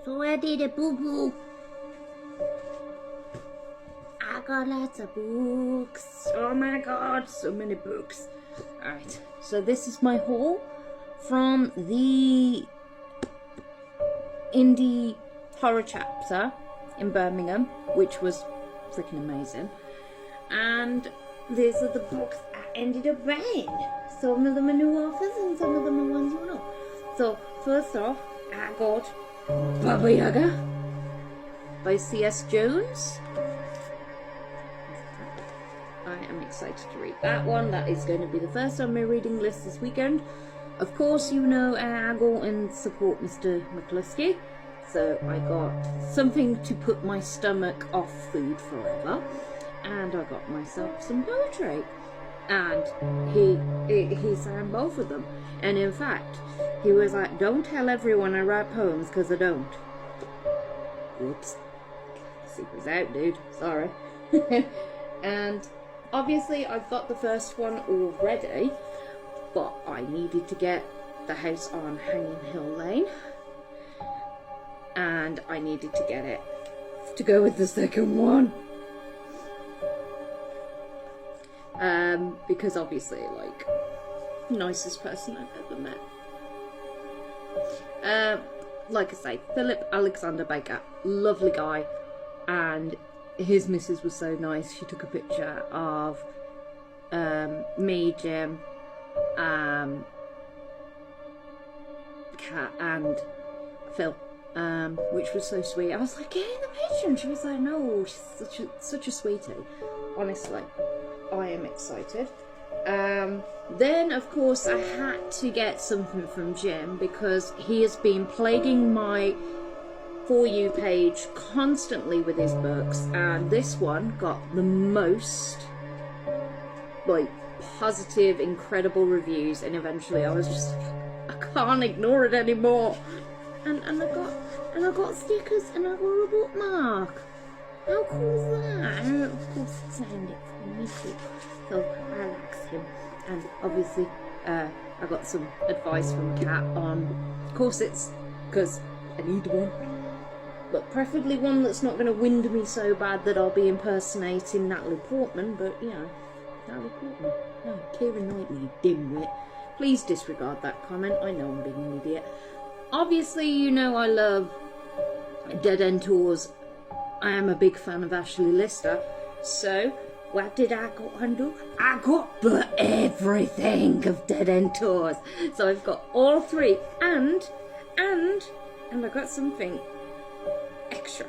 So I did a boo-boo. I got lots of books. Oh my god, so many books. Alright, so this is my haul from the indie horror chapter in Birmingham, which was freaking amazing. And these are the books I ended up buying. Some of them are new authors and some of them are ones you know. So first off, I got Baba Yaga by C.S. Jones. I am excited to read that one. That is going to be the first on my reading list this weekend. Of course, you know I go and support Mr. McCluskey. So I got something to put my stomach off food forever. And I got myself some poetry. And he sang both of them. And in fact, he was like, don't tell everyone I write poems, because I don't. Whoops. Secret's out, dude. Sorry. And obviously I've got the first one already, but I needed to get The House on Hanging Hill Lane. And I needed to get it to go with the second one. Because obviously, like, nicest person I've ever met. Like I say, Philip Alexander Baker, lovely guy, and his missus was so nice. She took a picture of me, Jim, Kat, and Phil, which was so sweet. I was like, get in the picture, and she was like, no, she's such a sweetie. Honestly, I am excited. Then, of course, I had to get something from Jim because he has been plaguing my For You page constantly with his books, and this one got the most, like, positive, incredible reviews, and eventually I was just, I can't ignore it anymore. And I got stickers, and I got a bookmark. How cool is that? And of course he signed it for me too. So I likes him. And obviously I got some advice from Kat on corsets, because I need one. But preferably one that's not going to wind me so bad that I'll be impersonating Natalie Portman. But, you know, Natalie Portman. No, Keira Knightley, dimwit. Please disregard that comment. I know I'm being an idiot. Obviously, you know I love Dead End Tours. I am a big fan of Ashley Lister. So, what did I go and do? I got the everything of Dead End Tours. So I've got all three. And I got something extra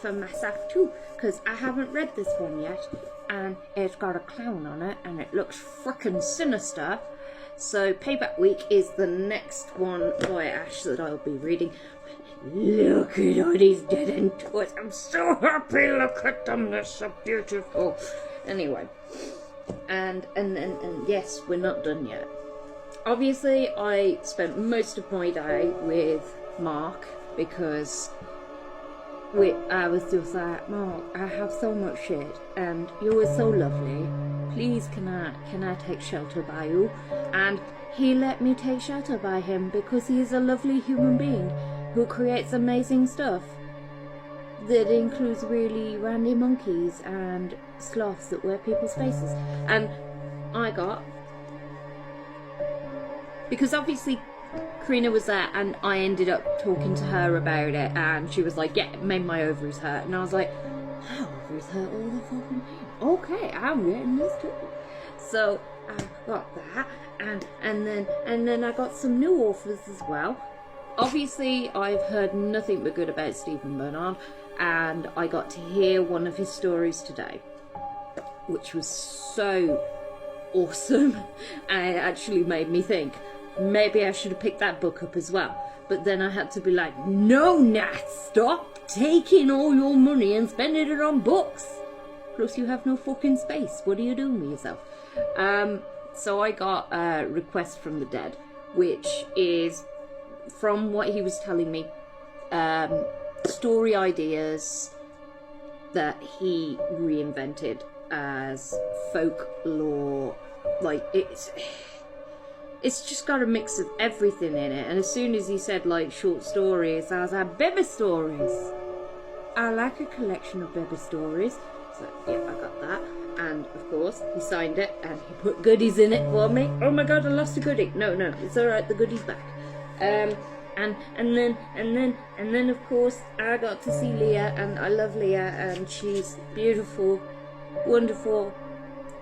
for myself too, because I haven't read this one yet, and it's got a clown on it, and it looks frickin' sinister. So Payback Week is the next one by Ash that I'll be reading. Look at all these Dead End Tours. I'm so happy. Look at them. They're so beautiful. Anyway, and yes, we're not done yet. Obviously, I spent most of my day with Mark because I was just like, Mark, I have so much shit, and you were so lovely. Please, can I take shelter by you? And he let me take shelter by him because he is a lovely human being who creates amazing stuff that includes really randy monkeys and sloths that wear people's faces. And I got, because obviously Karina was there and I ended up talking to her about it, and she was like, yeah, it made my ovaries hurt. And I was like, my ovaries hurt all the fucking time. Okay, I'm getting this too. So I got that, and then I got some new authors as well. Obviously, I've heard nothing but good about Stephen Barnard, and I got to hear one of his stories today, which was so awesome, and it actually made me think, maybe I should have picked that book up as well. But then I had to be like, no, Nat, stop taking all your money and spending it on books. Plus you have no fucking space. What are you doing with yourself? So I got a Request from the Dead, which is, from what he was telling me, story ideas that he reinvented as folklore. Like, it's just got a mix of everything in it. And as soon as he said like short stories, I was like, baby stories. I like a collection of baby stories. So yeah, I got that. And of course he signed it and he put goodies in it for me. Oh my god, I lost a goodie. No, it's alright, the goodie's back. And then of course I got to see Leah, and I love Leah, and she's beautiful, wonderful,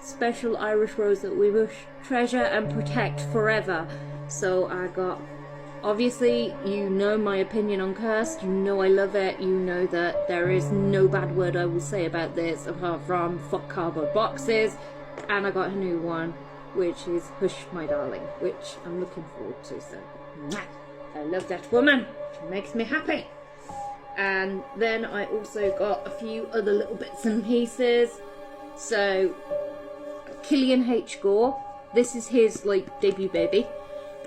special Irish rose that we will treasure and protect forever. So I got, obviously, you know my opinion on Cursed, you know I love it, you know that there is no bad word I will say about this apart from fuck cardboard boxes. And I got a new one, which is Hush My Darling, which I'm looking forward to. So I love that woman, she makes me happy. And then I also got a few other little bits and pieces. So Killian H. Gore, this is his like debut baby.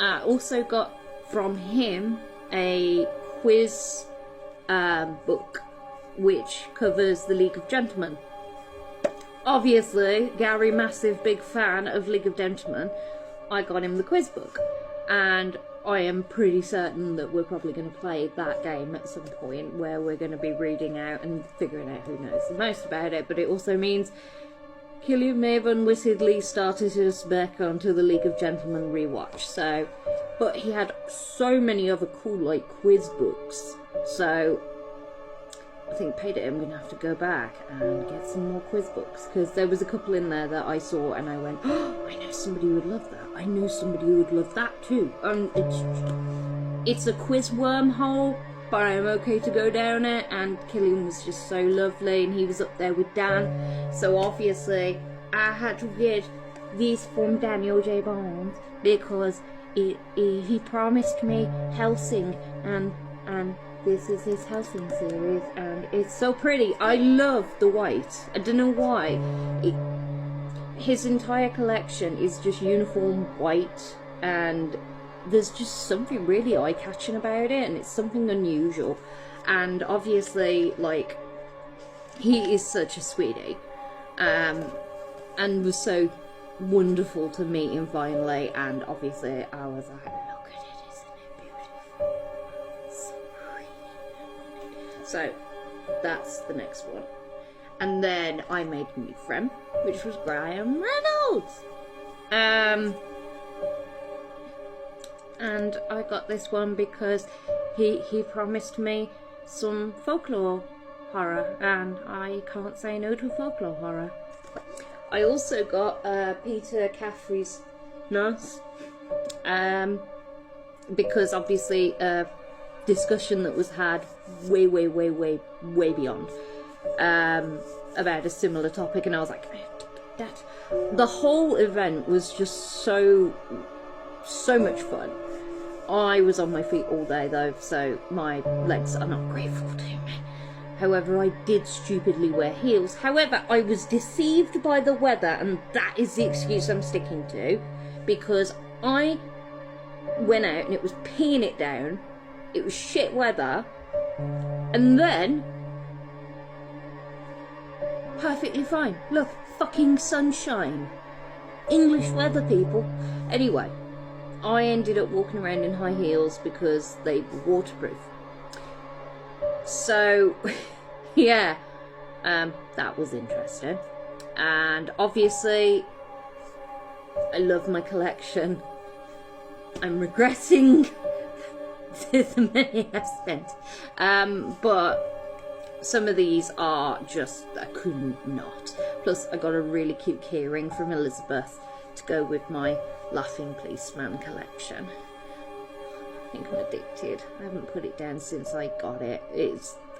I also got from him a quiz book which covers the League of Gentlemen. Obviously, Gary, massive big fan of League of Gentlemen, I got him the quiz book, and I am pretty certain that we're probably going to play that game at some point where we're going to be reading out and figuring out who knows the most about it. But it also means Killian may have unwittingly started us back onto the League of Gentlemen rewatch. So, but he had so many other cool like quiz books. So I think Payback, I'm going to have to go back and get some more quiz books, because there was a couple in there that I saw and I went, oh, I know somebody who would love that. I know somebody who would love that too. It's a quiz wormhole, but I'm okay to go down it. And Killian was just so lovely, and he was up there with Dan. So obviously I had to get this from Daniel J. Barnes because he promised me Helsing, and this is his Helsing series, and it's so pretty. I love the white. I don't know why. His entire collection is just uniform white, and there's just something really eye-catching about it, and it's something unusual. And obviously, like, he is such a sweetie, and was so wonderful to meet him finally. And obviously I was like, look at it, isn't it beautiful? So pretty. So that's the next one. And then I made a new friend, which was Graeme Reynolds. And I got this one because he promised me some folklore horror, and I can't say no to folklore horror. I also got Peter Caffery's Nounce, because obviously discussion that was had way beyond about a similar topic, and I was like, that the whole event was just so much fun. I was on my feet all day though, so my legs are not grateful to me. However, I did stupidly wear heels. However, I was deceived by the weather, and that is the excuse I'm sticking to, because I went out and it was peeing it down, it was shit weather, and then perfectly fine. Look, fucking sunshine. English weather, people. Anyway, I ended up walking around in high heels because they were waterproof. So, yeah, that was interesting. And obviously, I love my collection. I'm regretting the money I've spent. But some of these are just, I couldn't not. Plus, I got a really cute keyring from Elizabeth to go with my Laughing Policeman collection. I think I'm addicted. I haven't put it down since I got it.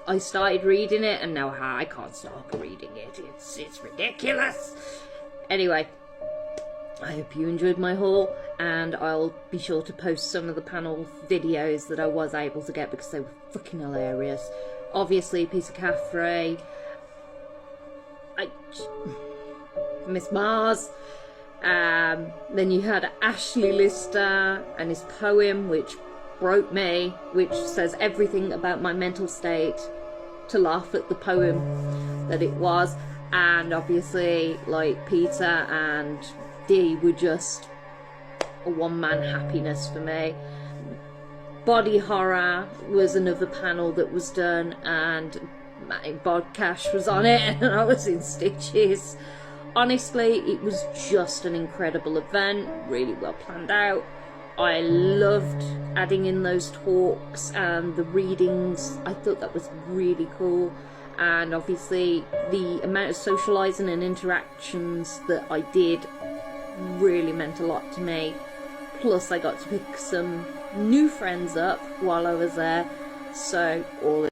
I started reading it and now I can't stop reading it. It's ridiculous. Anyway, I hope you enjoyed my haul, and I'll be sure to post some of the panel videos that I was able to get because they were fucking hilarious. Obviously, Peter Caffery, Miss Mars. Then you had Ashley Lister and his poem, which broke me, which says everything about my mental state, to laugh at the poem that it was. And obviously, like, Peter and Dee were just a one-man happiness for me. Body horror was another panel that was done, and Bodcash was on it, and I was in stitches. Honestly, it was just an incredible event, really well planned out. I loved adding in those talks and the readings. I thought that was really cool, and obviously the amount of socialising and interactions that I did really meant a lot to me. Plus I got to pick some new friends up while I was there, so all